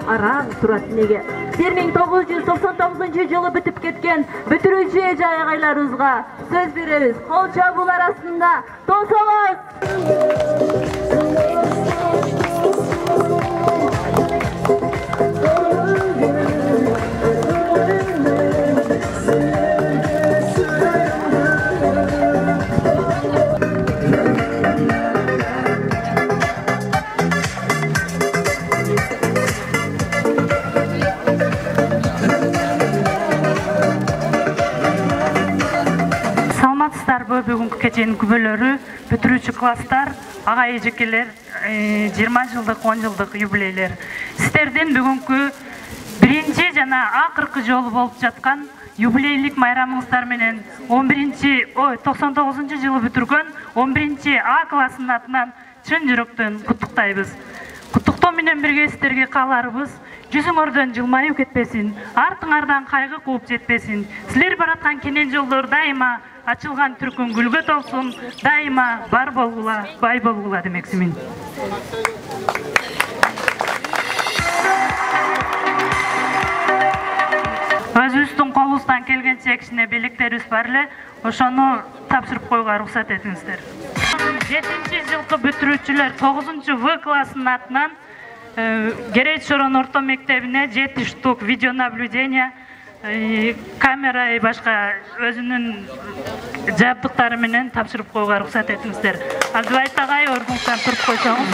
араң турат неге. 1999 жылы бүтүп кеткен бүтүрүүчү эже агайларыбызга сөз беребиз. Кол чабуул арасында тосоңуз. Бүгүнкү кеченин күбөлөрү бүтүрүүчү класстар, ага эжекелер 20 жылдык, 10 жылдык юбилейлер. Сиздердин бүгүнкү биринчи жана акыркы жолу болуп жаткан юбилейлик майрамыңыздар менен 99 жылы бүтүргөн 11 А классынын атынан чын жүрөктөн куттуктайбыз. Куттуктоо менен бирге сиздерге кааларыбыз жүзүңөрдөн жылмайып кетпесин, артыңардан кайгы кууп жетпесин. Силер бараткан кенен жолдор дайыма ачылган түркүн гүлгө толсун, дайыма бар болгула, бай болгула демексимин. Өзүбүздүн колубуздан келгенче кичине белектерибиз бар эле, ошону тапшырып коюуга уруксат этиңиздер. 7-жылкы бүтүрүүчүлөр 9В классынын атынан Герейт Шорон орто мектебине 7 штук видеонаблюдение, камера и башка өзүнүн жабдыктары менен тапшырып коюуга уруксат этиңиздер. Алдыбай агай, ордуңуздан туруп койсоңуз.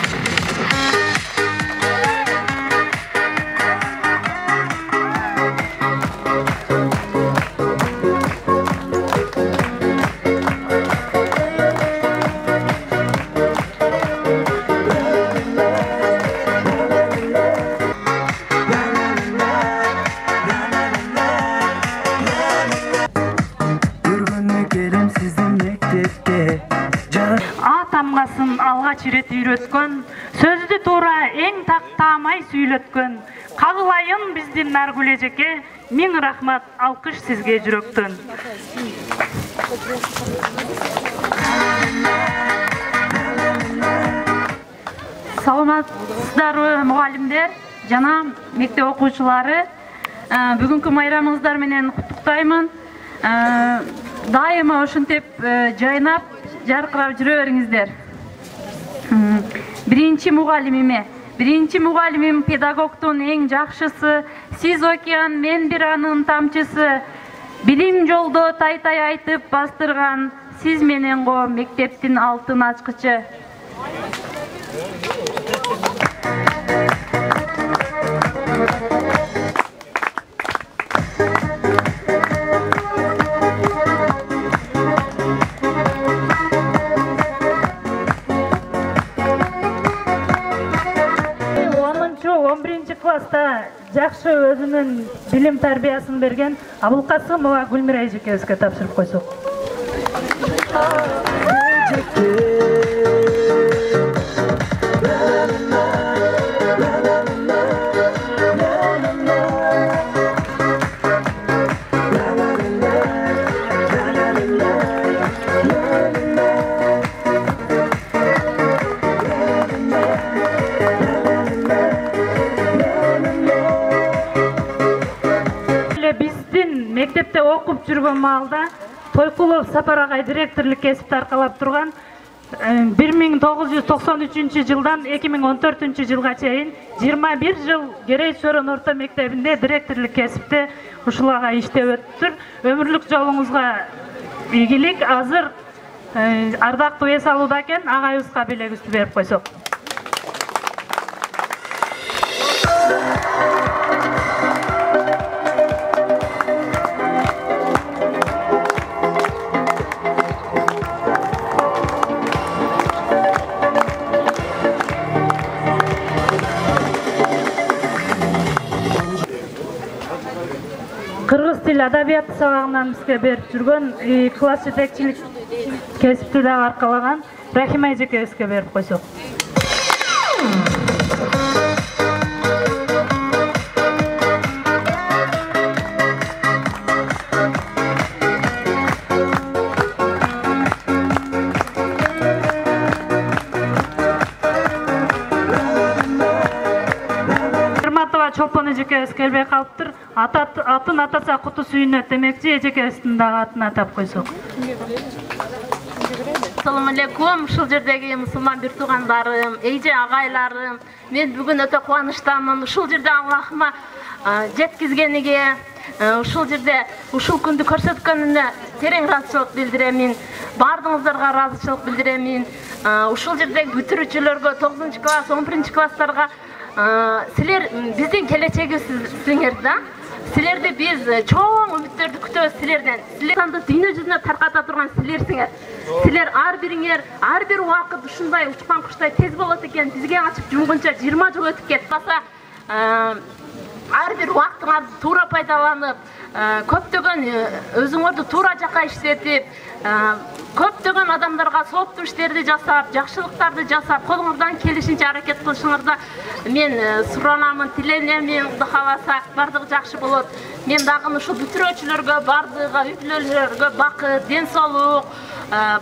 Алгач ирет үйрөткөн, сөздү туура эң тактаамай сүйлөткөн, кагылайын биздин Наргүл эжеке, миң рахмат, алкыш сизге жүрөктөн. Саламатсыздарбы мугалимдер жана мектеп окуучулары, бүгүнкү майрамыңыздар менен куттуктаймын. Дайыма ошентип жайнап, жаркырап жүрө бериңиздер. Биринчи мугалимим педагогтун эң жакшысы, сиз океан, мен бир анын тамчысы, билим жолдо тай-тай айтып бастырган, сиз менен го мектептин алтын ачкычы. Класста жакшы өзүнүн билим тарбиясын берген Абылкасымова Гүлмира эжекебизге тапшырып койсок. Мектепте окуп жүргөн маалда Тойкулов Сапар агай директорлук кесипти аркалап турган 1993 жылдан 2014 жылга чейин 21 жыл Герейт Шорон орто мектебинде директорлук кесипте ушул агай иштеп өттүр. Өмүрлүк жолуңузга ийгилик. Азыр ардактуу эс алууда экен, агайыбызга белегибизди берип койсок. Кыргыз тил адабияты сабагынан бизге берип жүргөн класс жетекчилик кесипти да аркалаган Рахима эжекебизге берип койсок. пайыз келбей калыптыр. Атын атаса куту сүйүнөт демекчи, эжекебиздин дагы атын атап койсок. Assalamu alaikum. Ушул жердеги мусулман бир туугандарым, эже агайларым, мен бүгүн өтө кубанычтамын. Ушул жерде Аллахыма жеткизгениге, ушул жерде ушул күндү көрсөткөнүнө терең ыраазычылык билдиремин. Бардыгыңыздарга ыраазычылык билдиремин. Ушул жердеги бүтүрүүчүлөргө, 9-класс, 11-класстарга силер биздин келечегибизсиңер да. Силерди биз чоң үмүттөрдү күтөбүз силерден. Силер санды дүйнө жүзүнө тарката турган силерсиңер. Силер ар бириңер, ар бир убакыт ушундай учкан куштай тез болот экен. Бизге ачып жумгунча 20 жыл өтүп кетпаса, ар бир убактыңарды туура пайдаланып, көптөгөн өзүңөрдү туура жака иштетип, көптөгөн адамдарга сооптуу иштерди жасап, жакшылыктарды жасап, колуңуздан келишинче аракет кылышыңызды мен суранамын, тиленемин. Кудай кааласа, бардыгы жакшы болот. Мен дагы ушул бүтүрүүчүлөргө, бардыгы үй-бүлөлөргө бакыт, ден соолук,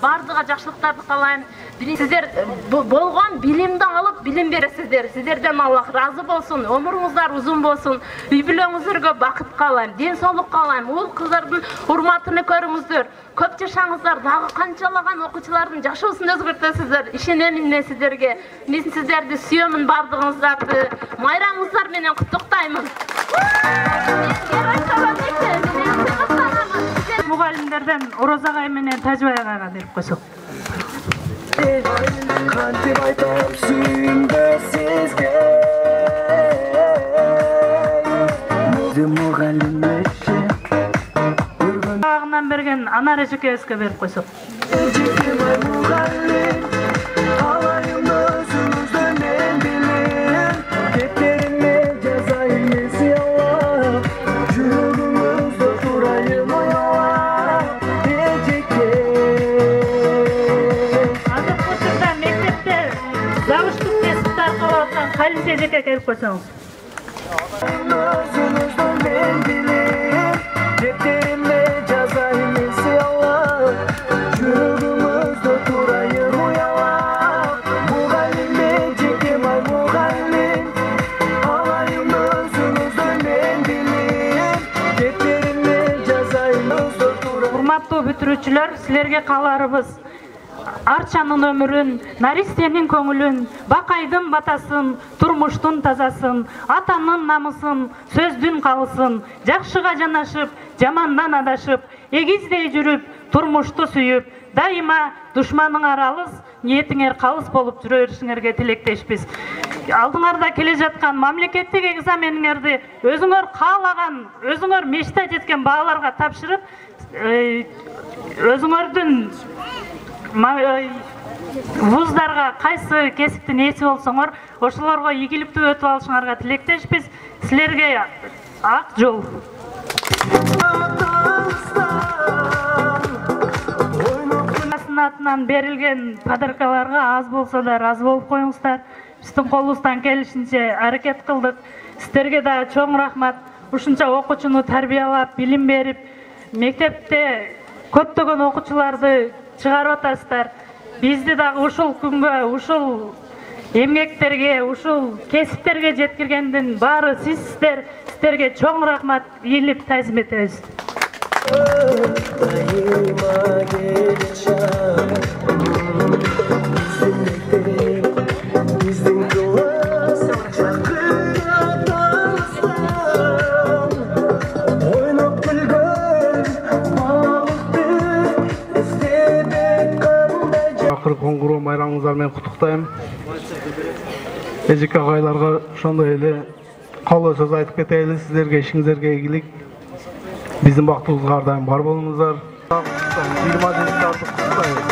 бардыгы жакшылыктарды каалайм. Сиздер болгон билимди алып, билим бересиздер. Сиздерден Аллах разы болсун, өмүрүңүздөр узун болсун. Үй-бүлөңүзгө бакыт каалайм, ден соолук каалайм. Ул кыздардын урматыны көрүңүздөр. Көп жашаңыздар, дагы канчалаган окуучулардын жашоосун өзгөртөсүздөр. Ишенемин мен сиздерге. Мен сиздерди сүйөмүн, бардыгыңыздарды. Майрамыңыздар менен куттуктаймын. Мугалимдерден Орозагай менен Тажбай агайга берип койсок. Kantip aytam suyunda sizge Mugallim eşe Ağından bergen Anar Ejekebizге берип койсок. Ejekebay mugallim Alayım özünüzden ben bilir Ketlerime cezayım esi Allah Yürümüzde durayım oyala Завуштук тесттер кылып аткан Халис эжеке келип койсоңуз. Özünüzden ben bilir Ketlerimle cezayım esi Allah Yürümüzde durayım oyala Mugallim Ejekebay mugallim Alayım özünüzden ben bilir Ketlerimle cezayım durayım Урматтуу бүтүрүүчүлөр, силерге кааларыбыз Арчанын өмүрүн, Наристенин көңүлүн, Бакайдын батасын, турмуштун тазасын, атанын намысын, сөздүн калысын, жакшыга жанашып, жамандан адашып, эгиздей жүрүп, турмушту сүйүп, дайыма душманыңар алыс, ниетиңер калыс болуп жүрө беришиңерге тилектешпиз. Алдыңарда келе жаткан мамлекеттик экзамениңерди өзүңөр каалаган, өзүңөр мечтат эткен бааларга тапшырып, өзүңөрдүн вуздарга кайсы кесиптин ээси болсоңор, ошолорго ийгиликтүү өтүп алышыңарга тилектешпиз. Силерге ак жол. Атынан берилген подаркаларга аз болсо да разы болуп коюңуздар. Биздин колубуздан келишинче аракет кылдык. Сиздерге да чоң рахмат. Ушунча окуучуну тарбиялап, билим берип, мектепте көптөгөн окуучуларды чыгарып атасыздар. Бизди дагы ушул күнгө, ушул эмгектерге, ушул кесиптерге жеткиргендин баары сиздер. Сиздерге чоң рахмат, ийгилик таазим этебиз. Коңгуроо майрамыңыздар менен куттуктайм. Эжеке агайларга ошондой эле каалоо сөз айтып кетели. Сиздерге ишиңиздерге ийгилик. Биздин бактыбызга ар дайым бар болуңуздар. 20 жылдарды куттуктайбыз.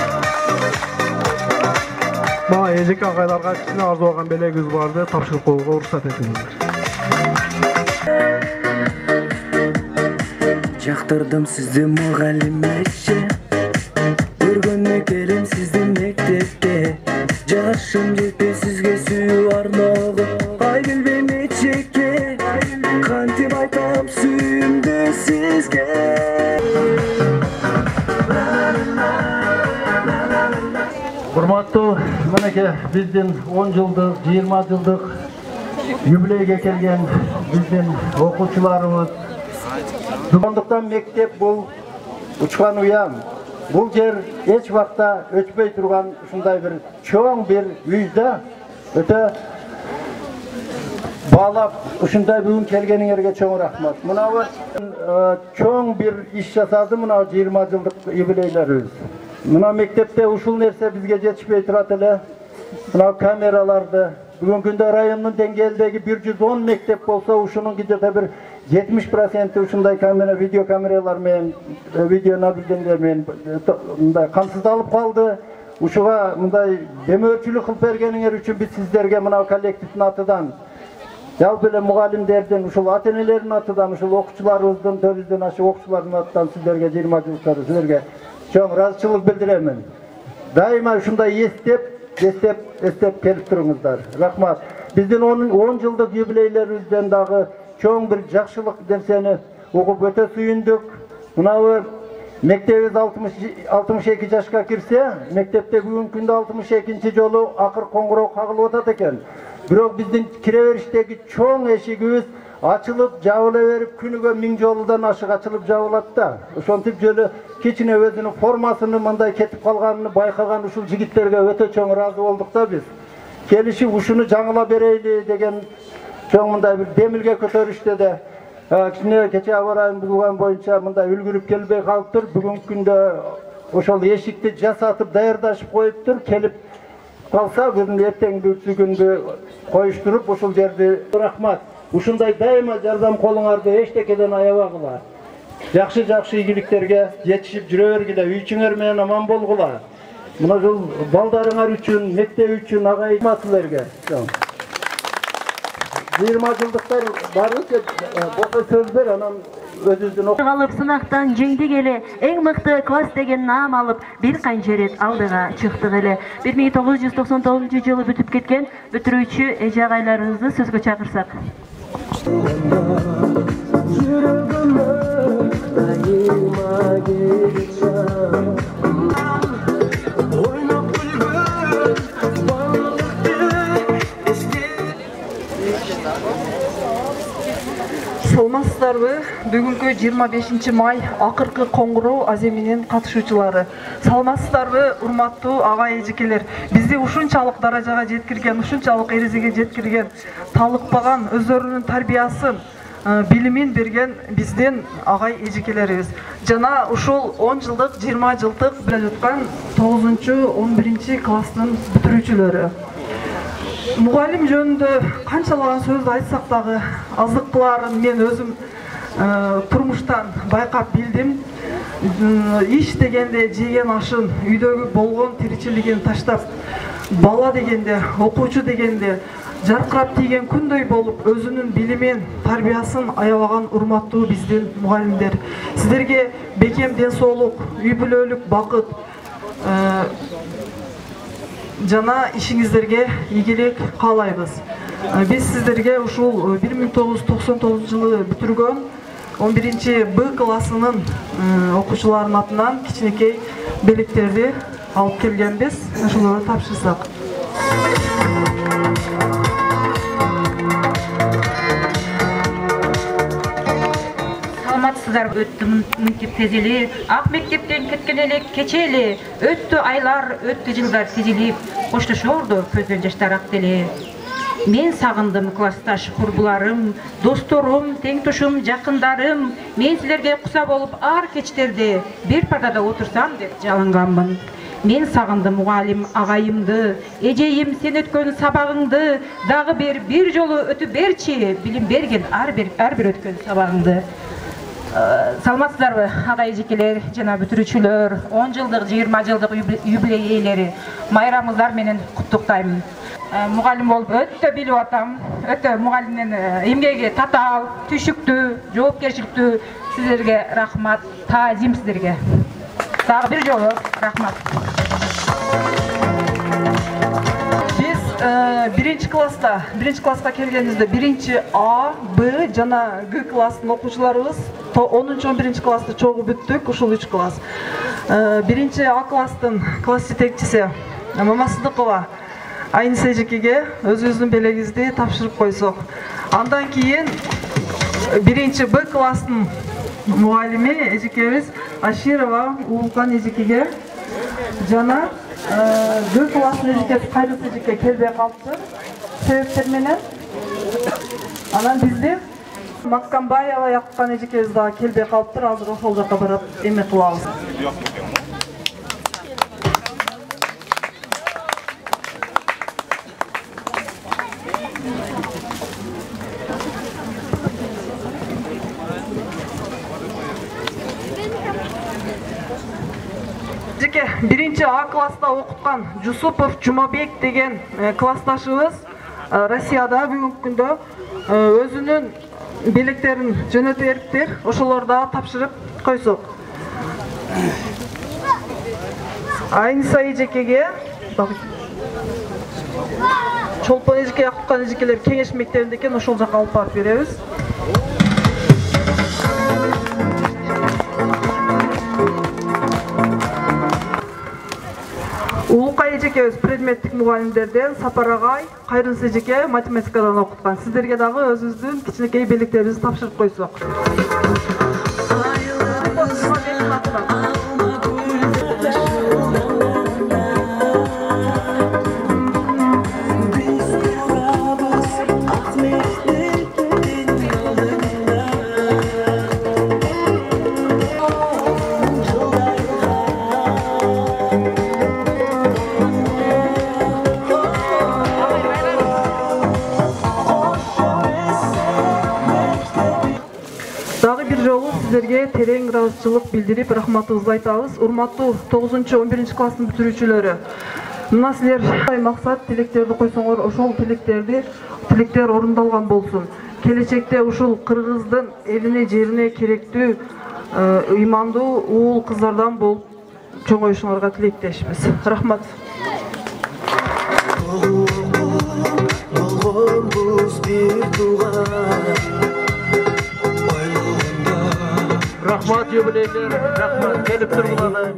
Мага эжеке агайларга кичине арзубаган белегибиз барды, тапшырып коюуга уруксат этиңиздер. Жактырдым сизди мугалим эже Көргөнү келем сиздин мектепте Жашым жетпей сизге сүйүү арногу Ай билбейм эчеке Кантип айтам сүйүмдү сизге Урматтуу, мынеке биздин 10 жылдык, 20 жылдык юбилейге келген биздин окуучуларыбыз. Ошондуктан мектеп бул учкан уям. Бул жер эч вакытта өчпөй турган ушундай бир чоң бир үйдө өтө баалап ушундай бүгүн келгениңерге чоң рахмат. Мынабы чоң бир иш жасады мына 20 жылдык юбилейлерибиз. Мына мектепте ушул нерсе бизге жетишпей турат эле. Мына камераларды бүгүнкү күндө райондун деңгээлдеги 110 мектеп болсо, ушунун где-то бир 70% ушундай камера, видео камералар менен, видео наблюдениялар менен мындай камсыздалып калды. Ушуга мындай демөөрчүлүк кылып бергениңер үчүн биз сиздерге мына коллективдин атынан, жалпы эле мугалимдердин, ушул ата-энелердин атынан, ушул окуучуларыбыздын, 400дөн ашык окуучулардын атынан сиздерге 20 жылдыктары силерге чоң ыраазычылык билдиремин. Дайыма ушундай эстеп келип туруңуздар. Рахмат. Биздин 10 жылдык юбилейлерибизден дагы чоң бир жакшылык нерсени угуп өтө сүйүндүк. Мынабы мектебиз 62 жашка кирсе, мектепте бүгүнкү күндө 62-нчи жолу акыр коңгуроо кагылып атат экен. Бирок биздин кире бериштеги чоң эшигибиз ачылып жабыла берип, күнүгө 1000 жолудан ашык ачылып жабылат да. Ошентип жолу кичине өзүнүн формасынын мындай кетип калганын байкаган ушул жигиттерге өтө чоң ыраазы болдук да биз. Келишип ушуну жаңыла берейли деген чоң мындай бир демилге көтөрүштү да. Кичине кече аба райын булган боюнча мындай үлгүрүп келбей калыптыр. Бүгүнкү күндө ошол эшикти жасатып даярдашып коюптур. Келип калса бүгүн эртеңги күндү коюштуруп ушул жерди. Рахмат. Ушундай дайыма жардам колуңарды эчтекеден аябагыла. Жакшы ийгиликтерге жетишип жүрө бергиле, үйчүңөр менен аман болгула. Мына жол балдарыңар үчүн, мектеп үчүн агай силерге. 20 жылдыктар бары босо сөз бер, анан өзүбүздүн калып сынактан жеңдик эле, эң мыкты класс деген наам алып, бир канча ирет алдыга чыктык эле. 1999-жылы бүтүп кеткен бүтүрүүчү эже агайларыбызды сөзгө чакырсак. Саламатсыздарбы? Бүгүнкү 25 май акыркы коңгуроо аземинин катышуучулары. Саламатсыздарбы, урматтуу агай эжекелер? Бизди ушунчалык даражага жеткирген, ушунчалык эрежеге жеткирген, талыкпаган, өздөрүнүн тарбиясын, билимин берген биздин агай эжекелерибиз. Жана ушул 10 жылдык, 20 жылдык биле жаткан 9-11 класстын бүтүрүүчүлөрү. Мугалим жөнүндө канчалаган сөздү айтсак дагы аздыктыларын мен өзүм турмуштан байкап билдим. Иш дегенде жеген ашын, үйдөгү болгон тиричилигин таштап, бала дегенде, окуучу дегенде жаркырап тийген күндөй болуп, өзүнүн билимин, тарбиясын аябаган урматтуу биздин мугалимдер. Сиздерге бекем ден соолук, үй бүлөлүк бакыт, жана ишиңиздерге ийгилик каалайбыз. Биз сиздерге ушул 1999 жылы бүтүргөн 11-Б классынын окуучуларынын атынан кичинекей белектерди алып келгенбиз. Ошолорду тапшырсак. Саламатсыздар, өттү мектеп тезели, ак мектептен кеткен элек кечели, өттү айлар, өттү жылдар тезелип, коштошорду көздөн жаштар актеле. Мен сагындым классташ курбуларым, досторум, теңтушум, жакындарым. Мен силерге куса болуп ар кечтерде бир партада отурсам деп жалынганмын. Мен сагындым мугалим агайымды, эжейим сен өткөн сабагыңды, дагы бир жолу өтүп берчи, билим берген ар бир өткөн сабагыңды. Саламатсыздарбы, агай эжекелер жана бүтүрүүчүлөр, 10 жылдык, 20 жылдык юбилей ээлери, майрамыңыздар менен куттуктайм. Мугалим болуп өтө билип атам, өтө мугалимдин эмгеги татаал, түшүктүү, жоопкерчиликтүү. Сиздерге рахмат, таазим сиздерге. Дагы бир жолу рахмат. Биз биринчи класска келгенибизде 1-А, Б жана Г класстын окуучуларыбыз 10-11 классты чогуу бүттүк, ушул 3 класс. 1-А класстын класс жетекчиси Мамасыздыкова Айниса эжекеге өзүбүздүн белегибизди тапшырып койсок. Андан кийин 1-Б класстын мугалими эжекебиз Аширова Уулкан эжекеге жана Г класстын эжекеси Кайрыс эжеке келбей калыптыр себептер менен. Анан бизде Маккамбаева Якупкан эжекебиз дагы келбей калыптыр. Азыр ошол жака барып эме кылабыз. Эжеке 1-А класста окуткан Жусупов Жумабек деген классташыбыз Россияда бүгүнкү күндө өзүнүн белектерин жөнөтүп бериптир. Ошолорду да тапшырып койсок. Айниса эжекеге Чолпон эжеке Якупкан эжекелер кеңеш мектебинде экен, ошол жака алып барып беребиз. Уулкай эжекебиз предметтик мугалимдерден, Сапар агай, Кайрыс эжеке математикадан окуткан. Сиздерге дагы өзүбүздүн кичинекей белектерибизди тапшырып койсок. Сиздерге терең ыраазычылык билдирип, рахматыбызды айтабыз. Урматтуу 9-11 класстын бүтүрүүчүлөрү. Мына силер максат тилектерди койсоңор, ошол тилектер орундалган болсун. Келечекте ушул Кыргыздын элине, жерине керектүү ыймандуу уул кыздардан болуп чоңоюшуңарга тилектешпиз. Рахмат. Rahmat юбилейлер, рахмат, келип тургула.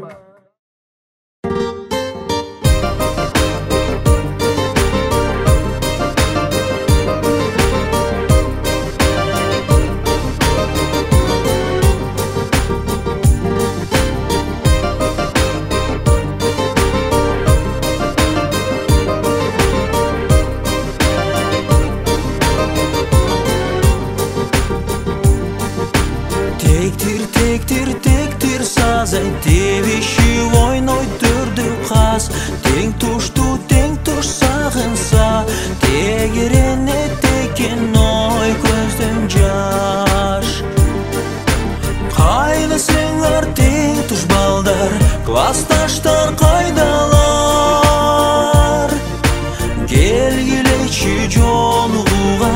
Тектир сазай, тебишип ойнойт төрдү каз. Тең туш сагынса, тегеренет экен ой көздөн жаш. Кайдасыңар тең туш балдар, классташтар кайдалар? Келгилечи жолугуга,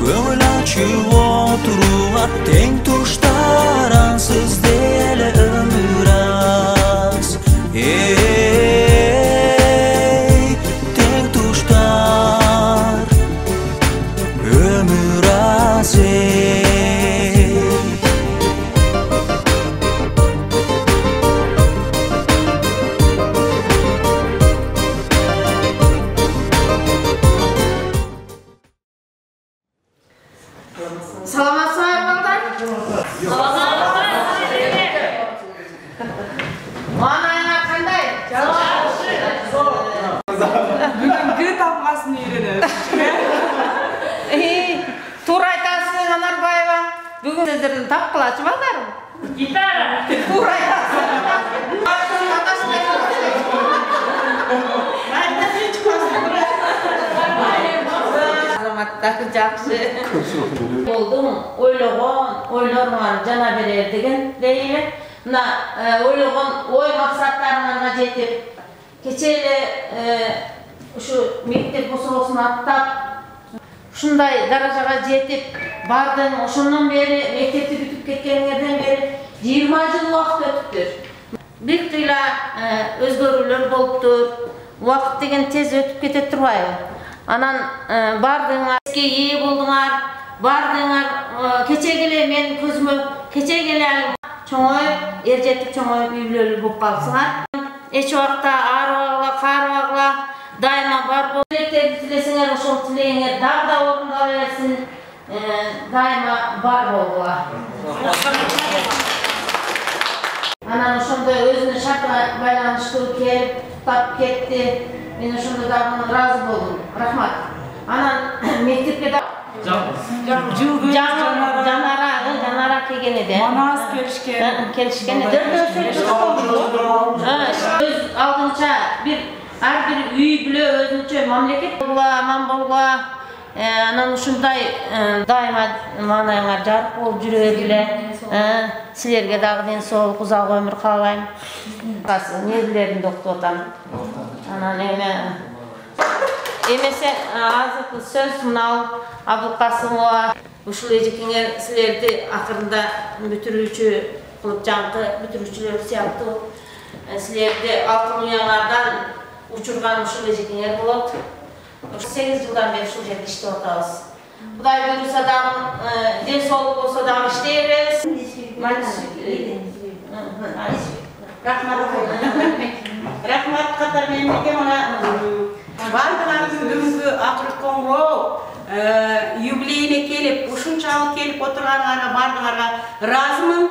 көңүл ачып отурууга. Тең туштар ансыз деле өмүр аз. Тең туштар өмүр аз. Саламатсыңар балдар? Манайыңа кандай? Бүгүнкү тамгасын үйрөнөбүз. Туура айтасың, Анарбаева. Бүгүн сиздердин тапкылачы балдарым. Гитара. Туура айтасың. Азаматтар жакшы. Болдум, ойлоруңар жана берер деген дейли. Мына ойлогон ой максаттарыңарга жетип, кече эле ушу мектеп бособосун аттап, ушундай даражага жетип бардың. Ошондон бери мектепти бүтүп кеткениңерден бери 20 жыл убакыт өтүптүр. Бир кыйла өзгөрүүлөр болуптур. Убакыт деген тез өтүп кетет турбайбы? Анан бардыңар, ээ болдуңар, бардыңар. Кечеге эле мен көзүмө, кечеге эле чоңоюп, эр жетип чоңоюп үй бүлөлүү болуп калсыңар. Эч убакта аарыбагыла, каарыбагыла, дайыма бар бол. Тілектерді тілесеңер, ошол тілеңер дагы да орындала берсин. Дайыма бар болуға. Анан ошондой өзүнүн шартына байланыштуу келип, тап кетти. Мен ошондо дагы разы болдум. Рахмат. Анан мектепке да Жанара келген эди. Манас келишкен. Өз алдынча ар бир үй бүлө өзүнчө мамлекет болула, аман болула. Анан ушундай дайыма маанайыңар жарык болуп жүрө бергиле. Силерге дагы ден соолук, узак өмүр каалайм. Небилеримди окутуп атам. Анан эмесе азыркы сөз мынау Абылкасымова. Ушул эжекеңер силерди акырында бүтүрүүчү кылып жаңкы бүтүрүүчүлөр сыяктуу силерди алтын уяңардан учурган ушул эжекеңер болот. 8 жылдан бери ушул жерде иштеп атабыз. Кудай буйруса дагы ден соолук болсо дагы иштейбиз. Рахмат катар менен мына бардыгыңыздын бүгүнкү акыркы коңгуроо юбилейине келип, ушунчалык келип отурганыңарга бардыгыңарга ыраазымын.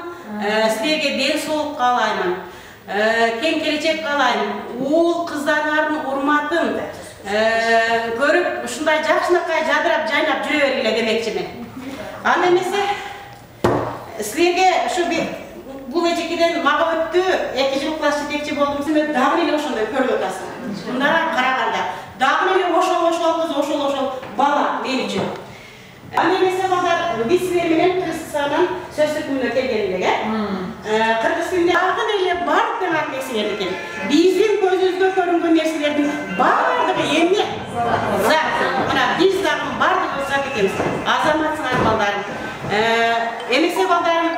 Силерге ден соолук каалаймын. Кең келечек каалайм. Уул кыздарыңардын урматын көрүп, ушундай жакшынакай жадырап, жайнап жүрө бергиле демекчимин. Аны эмесе силерге ушу бул эжекеден мага өттү, 2 жыл класс жетекчи болдум. Сен дагы эле ошондой көрүп атасың. Мындан караганда дагы эле ошол кыз, ошол бала мен үчүн. Аны эмесе балдар, биз силер менен Кыргызстандан сөз түркүнө келгендек, Кыргыз тилинде дагы эле бардыгыңар нерселер экен. Биздин көзүбүзгө көрүнгөн нерселердин бардыгы эмне? Зат. Мына биз дагы бардыгыбыз зат экенбиз. Азаматсыңар балдарым. Эмесе балдарым,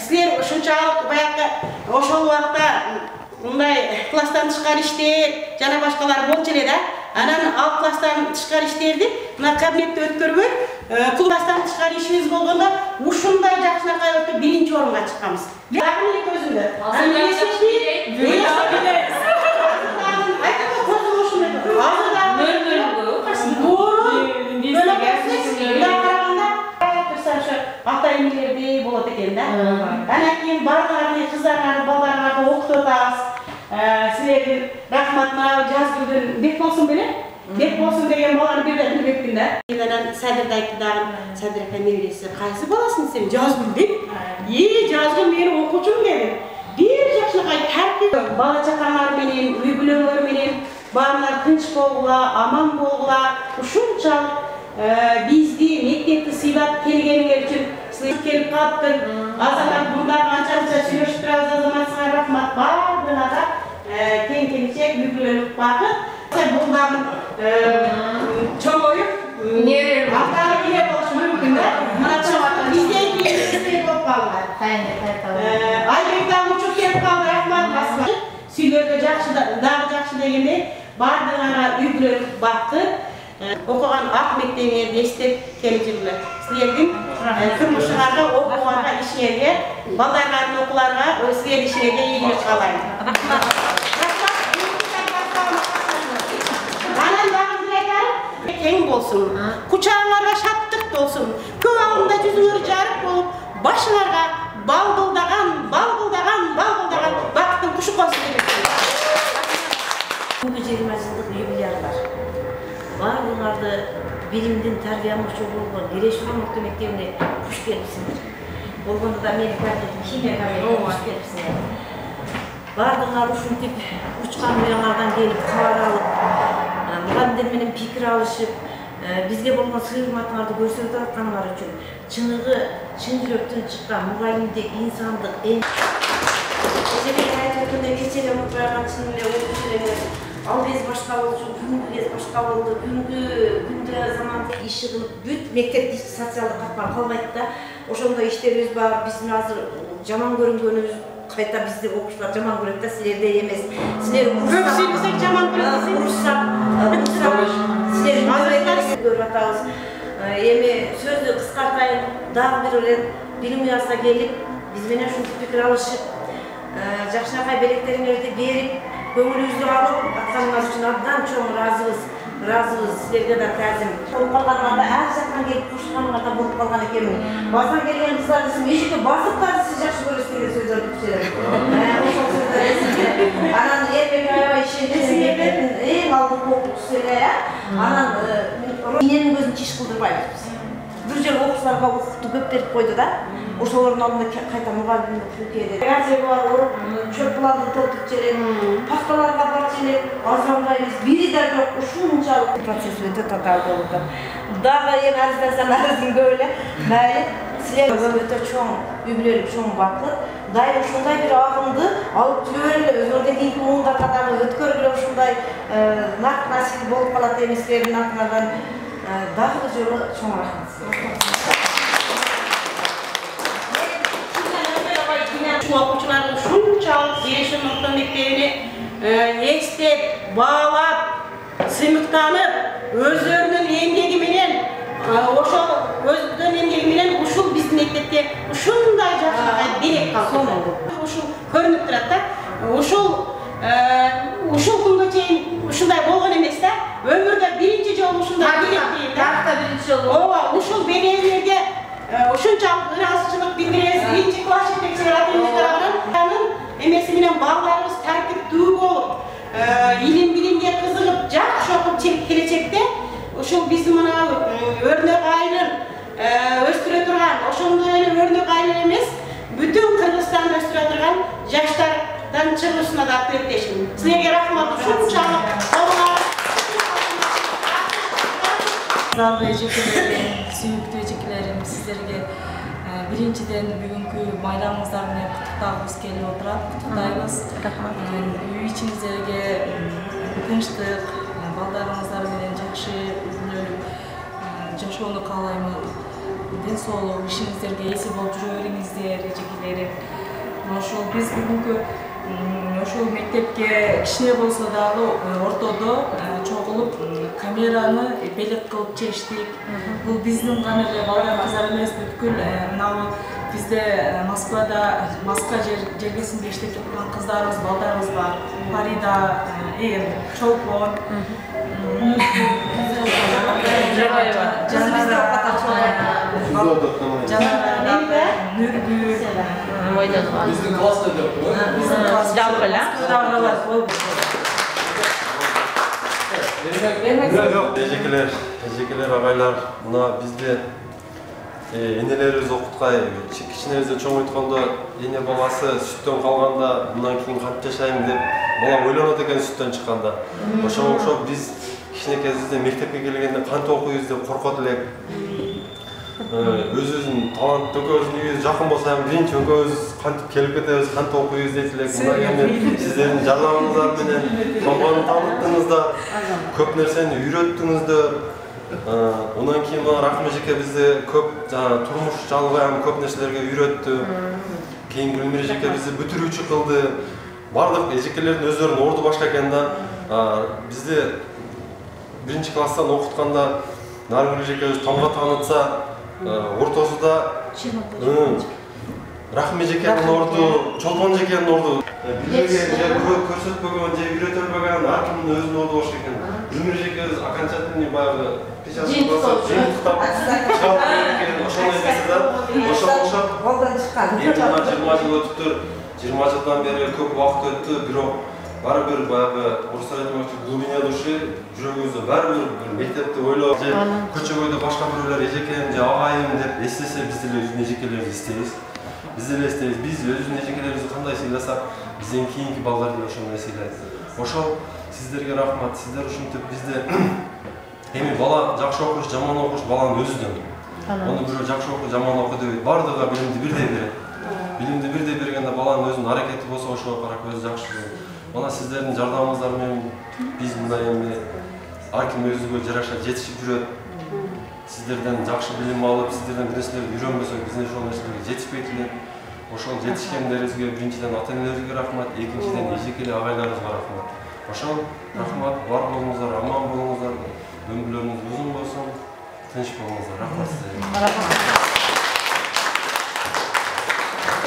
силер ушунчалык баягы ошол убакта мындай класстан тышкары иштер жана башкалар болчу эле да. Анан ал класстан тышкары иштерди мына кабинетте өткөрбөй, класстан тышкары ишибиз болгондо ушундай жакшынакай өтүп 1-орунга чыкканбыз. Дагы эле көзүмдө. Ата-энелердей болот экен да. Анан кийин бардыгыңарды, кыздарыңарды, балдарыңарды окутуп атабыз. Силердин рахматына жазгүлдүн бек болсун беле? Бек болсун деген баланы бирден билбеппин да. Анан Садырды айтты дагы, Садыр ака мебелеси, кайсы баласың сен? Жазгүл деп. Жазгүл менин окуучум деди. Бир жакшынакай тартип, бала чакаңар менен, үй бүлөңөр менен баарыңар тынч болгула, аман болгула. Ушунчалык бизди мектепти сыйлап келгениңер үчүн сыйлап келип калыптыр. Азамат мындай канча сүйлөшүп турабыз, азаматсыңар рахмат. Бардыгына кең келечек, үй бүлөлүк бакыт. Бул дагы чоңоюп, ата эле болушу мүмкүн да. Мына чоңоюп бизден кийин болуп калган. Айбек дагы учуп келип калды, рахмат. Сүйлөргө дагы жакшы дегенде бардыгына үй бүлөлүк бакыт. Окуган ак мектебиңерди эстеп келип силердин турмушуңарга, окууңарга, ишиңерге, балдарыңардын окууларга, силердин ишиңерге ийгилик каалайм. Анан дагы бир айтарым, кең болсун, кучагыңарга шаттык болсун, көп алдында жүзүңөр жарык болуп, башыңарга балгылдаган бактын кушу консун демекчимин. 20 жылдык юбилейы бар. Барлығыңарды билимдин тарбиямакчы болгон Керешов орто мектебине куш келипсиңер. Болгондо да менин кабинетим химия кабинетине куш келипсиңер. Бардыгыңар ушинтип учкан уяңардан келип кабар алып, мугалимдер менен пикир алышып, бизге болгон сый урматыңарды көрсөтүп атканыңар үчүн чын жүрөктөн чыккан мугалимдик, инсандык, эжеке айтып өткөндөй кечээ эле отурган чын эле окуучу эле ал кез башка болчу, бүгүнкү кез башка болду. Бүгүнкү күндө замандык иши кылып бүт мектепти социалдык катман калбайт да. Ошондой иштерибиз бар. Биздин азыр жаман көрүнгөнүбүз кайта бизди окуучулар жаман көрөт да, силердей эмес. Силер көпчүлүк жаман көрөт. Силер көрүп атабыз. Эми сөздү кыскартайын, дагы бир эле билим уясына келип, биз менен ушинтип пикир алышып, жакшынакай белектериңерди берип, көңіліңізді алып атқаныңыз үшін абдан чоң разыбыз сіздерге да тәзім. Болып қалғанға әр жақтан келіп қосылғанға да болып қалған екенмін. Басынан келген қыздар десем, ешкі басып барды сіз жақсы көресіз деген сөздер түседі. Анан ербек аябай ішендесін ең алдын қоқып түседі. Анан менің көзін чиш қылдырмаймыз. Bir жыл оқушыларға оқыту көп беріп қойды да, ошолордун алдында қайта мұғалімді келеді. Газет бар, чөпаларды толтырып жібереді, пахталарға барып жібереді, азырауға емес, бири де жоқ, ушунчалык процесс өтө татаал болуп жатат. Дагы эми арыздансам арыздын көп эле, майли силер өтө чоң юбилейлик чоң бакыт. Дайым ушундай бир агымды алып жүрө эле, өзүңөрдөн кийинки муундарга дагы өткөргүлө ушундай нак насип болуп калат эместердин атынан. Dağlı jolu çok rahmet. Şu okuyucuların şunçalık gelişim nokta mektebini estet, bağlap, sımıktanıp, özlerinin emgegiminin, özlerinin emgegiminin uşul bizim mektepte uşunday жақсы берек kaldı. Uşul көрініп тұрады. Ушул күнгө чейин ушундай болгон эмес да. Өмүрдө биринчи жолу ушундай берек дейм да. Тарихта биринчи жолу. Ооба, ушул беректерге ушунчалык ырасчылык билдиребиз. Биринчи класс жетекчилер атынан эмеси менен балдарыбыз тартиптүү болуп, илим билимге кызыгып, жакшы окуп келечекте ушул биздин мына өрнөк айрын өстүрө турган, ошондой эле өрнөк айрын эмес, бүтүн Кыргызстанды өстүрө турган жаштардан чыгышына да тилектешмин. Силерге рахмат, ушунчалык Залбы эжекелерим, сүйүктүү эжекелерим, сиздерге биринчиден бүгүнкү майрамыңыздар менен куттуктагыбыз келип отурат. Куттуктайбыз. Үй ичиңиздерге тынчтык, балдарыңыздар менен жакшы жашоону каалаймын. Ден соолук, ишиңиздерге эси болуп жүрө бериңиздер, эжекелерим. Ошол биз бүгүнкү ошол мектепке кичине болсо дагы ортодо чогулуп камераны белек кылып чечтик. Бул биздин гана эле балдарыбыздар эмес, бүткүл мына бизде Москва жергесинде иштеп жаткан кыздарыбыз, балдарыбыз бар. Фарида, Чолпон, Нургүл, биздин класста деп Эжекелер, агайлар, мына бизде энелерибиз окуткай, кичинебизден чоң өткөндө эне баласы сүттөн калганда мындан кийин кантип жашайм деп бала ойлонот экен сүттөн чыкканда. Ошого окшоп биз кичинекейибизде мектепке келгенде кантип окуйбуз деп коркот элек. Өзүбүздүн талант экөөбүздүн жакын болсо биринчи экөөбүз кантип келип кетебиз, кантип окуйбуз дейт элек. Мына эми сиздердин жардамыңыздар менен Томгонду таныттыңыздар, көп нерсени үйрөттүңүздөр. Ondan keyin Rahim эжеке бизди көп турмуш жалгай көп нерселерге үйрөттү. Кийин Гүлмир эжеке бизди бүтүрүүчү кылды. Бардык эжекелердин өздөрүнүн орду башка экен да. Бизди биринчи класстан окутканда Наргүл эжекебиз Томго таанытса, ортосунда Rahim эжекенин орду, Чолпон эжекенин орду көрсөтпөгөн же үйрөтөлбөгөн ар кимдин өзүнүн орду болуш экен. Гүлмир эжекебиз окончательный баягы печатка басып, жыйынтыктап чыгарып берген ошондой эмес да. Ошол колдон чыккан. 20 жыл өтүптүр. 20 жылдан бери көп убакыт өттү, бирок бары бир баягы орусча айтмакчы глубиня души жүрөгүбүздө бары бир мектепти ойлоп же көчөгөйдө башка бирөөлөр эжекем же агайым деп эстесе биз деле өзүбүздүн эжекелерибизди эстейбиз. Биз деле эстейбиз. Биз өзүбүздүн эжекелерибизди кандай сыйласак, бизден кийинки балдар деле ошондой сыйлайт. Ошол сиздерге рахмат. Сиздер ушинтип бизде эми бала жакшы окуш, жаман окуш баланын өзүнөн. Ону бирөө жакшы окуй, жаман окуй деп бардыгы билимди бирдей берет. Билимди бирдей бергенде баланын өзүнүн аракети болсо ошого карап өзү жакшы. Мына сиздердин жардамыңыздар менен биз мындай эми ар ким өзүгө жараша жетишип жүрөт. Сиздерден жакшы билим алып, сиздерден бир нерселерди үйрөнбөсөк, биз ошол нерселерге жетишпейт элек. Ошол жетишкендерибизге биринчиден ата-энелерибизге рахмат, экинчиден эжекеле агайларыбызга рахмат. Ошол рахмат, бар болуңуздар, аман болуңуздар, өмүрлөрүңүз узун болсун, тынч болуңуздар. Рахмат сиздерге.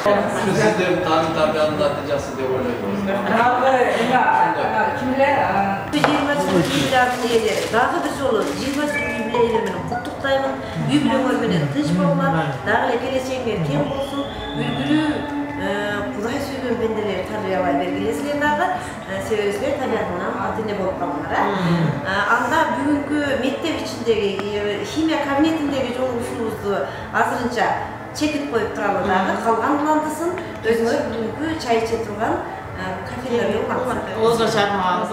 Sizlerin talim tabiatının neticesi diye oynuyoruz. Kimler? 20 jubileyleri daha bir solu 20 jubileylerini kutluqtayman. Jubileyler menen tinch bollar, dagı keleceğe kem bolsun. Ülgülü Kuday söyleyen bendeler tarbiyalay belgilesler dagı sebepler tabiatından atine bolup kalmara. Anda bugünkü mektep içindeki himya kabinetindeki joluşunuzu azırınca çekip koyup turalı dagı kalgan bulandısın. Özüňiz bugünkü çay içe turgan kafelerge kalsın. Ozga çarmağımız.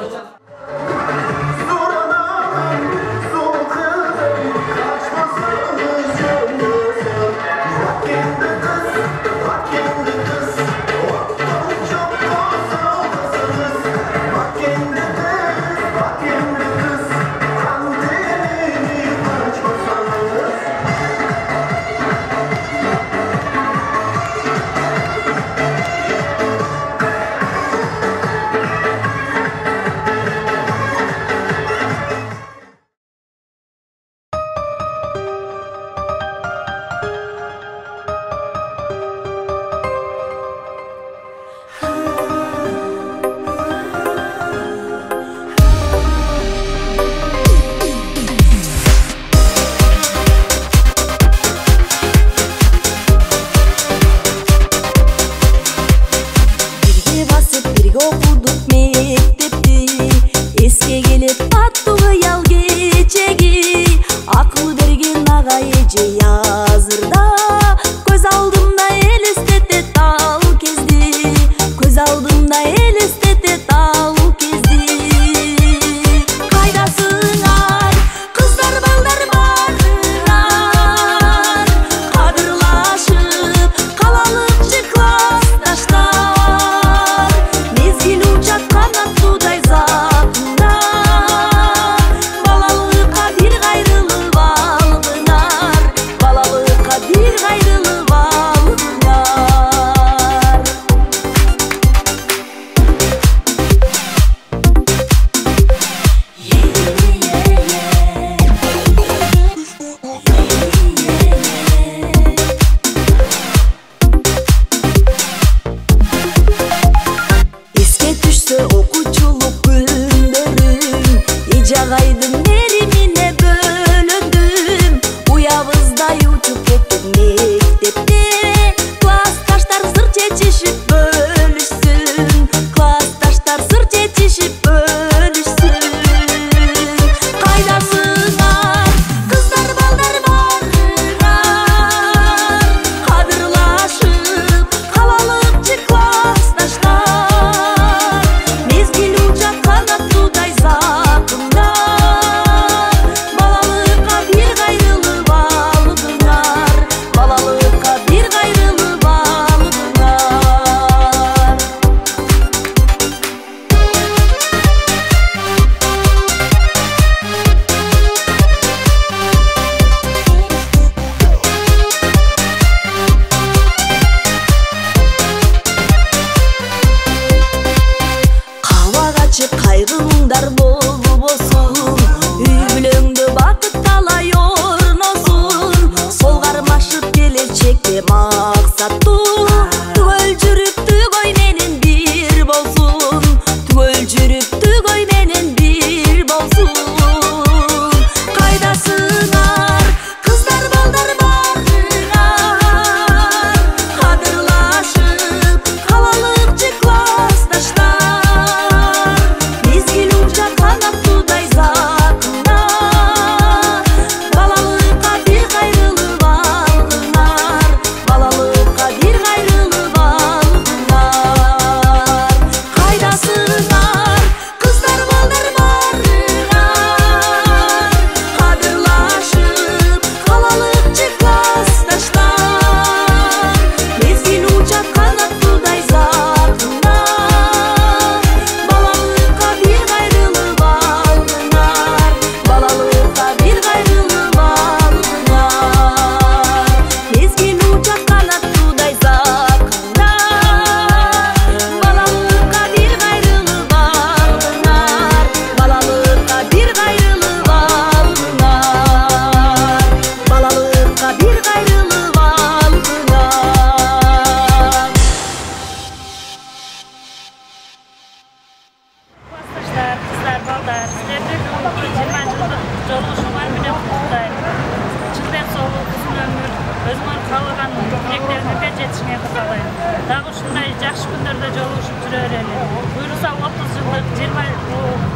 кечелерде жолугушуп жүрө берели. Буюрса 30 жылдык,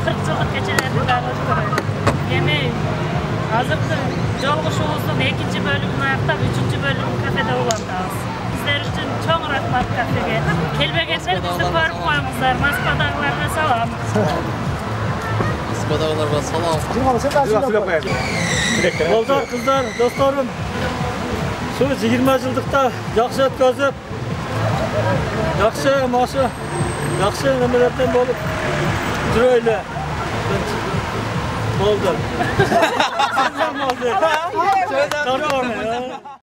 40 жылдык кечелерди дагы өткөрөлү. Эми азыркы жолугушуубуздун 2-чи бөлүгүн аяктап, 3-чү бөлүгүн кафеде улантабыз. Сиздер үчүн чоң рахмат кафеге. Келбегендер бизди көрүп коюңуздар. Москвадагыларга салам. Москвадагыларга салам. Балдар, кыздар, досторум. Şu 20 жылдыкта жакшы өткөзүп, жакшы машы, жакшы немелерден болуп жүрөйлү. Болду.